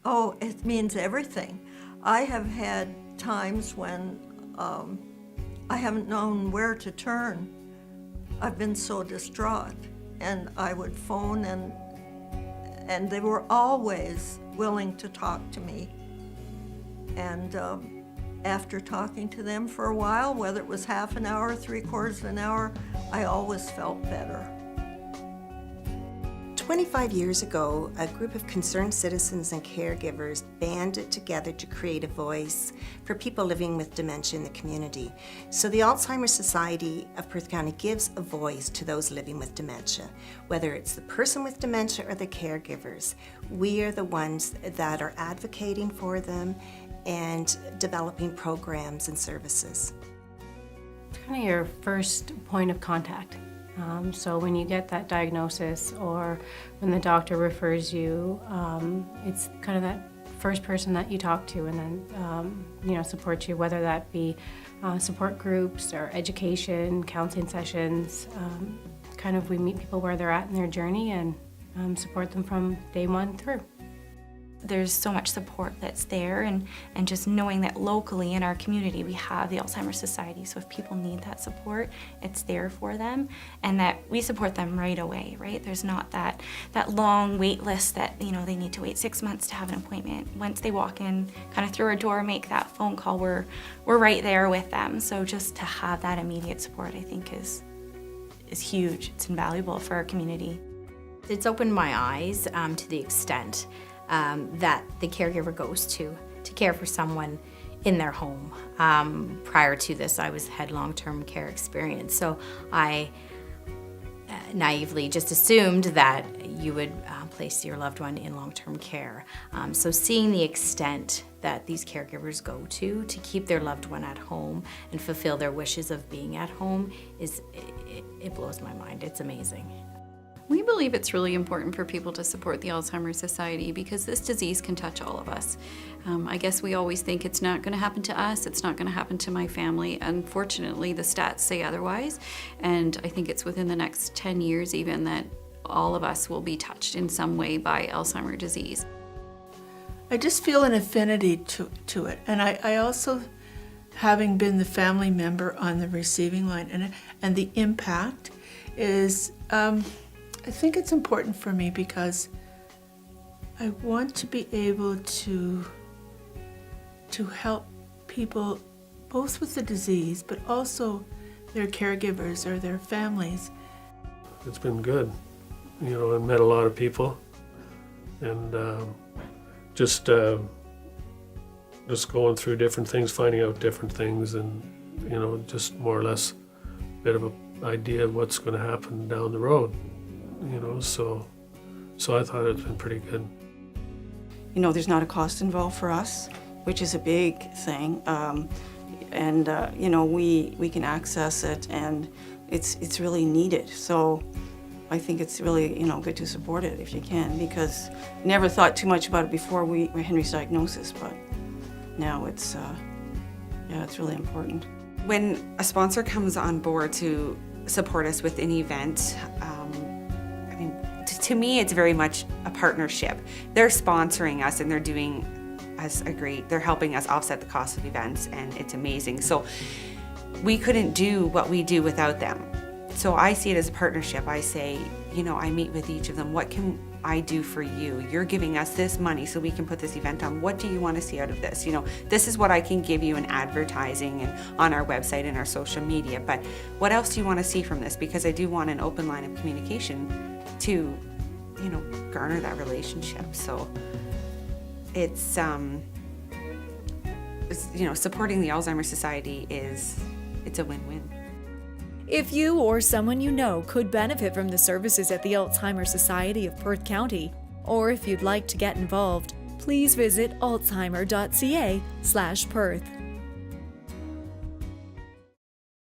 Oh, it means everything. I have had times when I haven't known where to turn. I've been so distraught, and I would phone, and they were always willing to talk to me. And after talking to them for a while, whether it was half an hour, 3/4 of an hour, I always felt better. 25 years ago, a group of concerned citizens and caregivers banded together to create a voice for people living with dementia in the community. So the Alzheimer Society of Perth County gives a voice to those living with dementia. Whether it's the person with dementia or the caregivers, we are the ones that are advocating for them and developing programs and services. It's kind of your first point of contact. So when you get that diagnosis or when the doctor refers you, it's kind of that first person that you talk to and then, support you, whether that be support groups or education, counseling sessions. We meet people where they're at in their journey and support them from day one through. There's so much support that's there, and just knowing that locally in our community we have the Alzheimer's Society, so if people need that support, it's there for them, and that we support them right away, right? There's not that long wait list that, they need to wait 6 months to have an appointment. Once they walk in, kind of through our door, make that phone call, we're right there with them. So just to have that immediate support, I think is huge. It's invaluable for our community. It's opened my eyes to the extent that the caregiver goes to care for someone in their home. Prior to this, I had long-term care experience, so I naively just assumed that you would place your loved one in long-term care. So seeing the extent that these caregivers go to keep their loved one at home and fulfill their wishes of being at home it blows my mind. It's amazing. We believe it's really important for people to support the Alzheimer's Society because this disease can touch all of us. I guess we always think it's not going to happen to us, it's not going to happen to my family. Unfortunately, the stats say otherwise, and I think it's within the next 10 years even that all of us will be touched in some way by Alzheimer's disease. I just feel an affinity to it, and I also, having been the family member on the receiving line, and the impact is, I think it's important for me because I want to be able to help people both with the disease but also their caregivers or their families. It's been good. I met a lot of people and just going through different things, finding out different things, and just more or less a bit of an idea of what's going to happen down the road. So I thought it's been pretty good. There's not a cost involved for us, which is a big thing. We can access it, and it's really needed. So I think it's really, good to support it if you can, because never thought too much about it before Henry's diagnosis, but now it's really important. When a sponsor comes on board to support us with an event, to me, it's very much a partnership. They're sponsoring us and they're doing us they're helping us offset the cost of events, and it's amazing. So we couldn't do what we do without them. So I see it as a partnership. I say, I meet with each of them. What can I do for you? You're giving us this money so we can put this event on. What do you want to see out of this? This is what I can give you in advertising and on our website and our social media, but what else do you want to see from this? Because I do want an open line of communication to garner that relationship. So it's supporting the Alzheimer's Society it's a win-win. If you or someone you know could benefit from the services at the Alzheimer Society of Perth County, or if you'd like to get involved, please visit alzheimer.ca/Perth.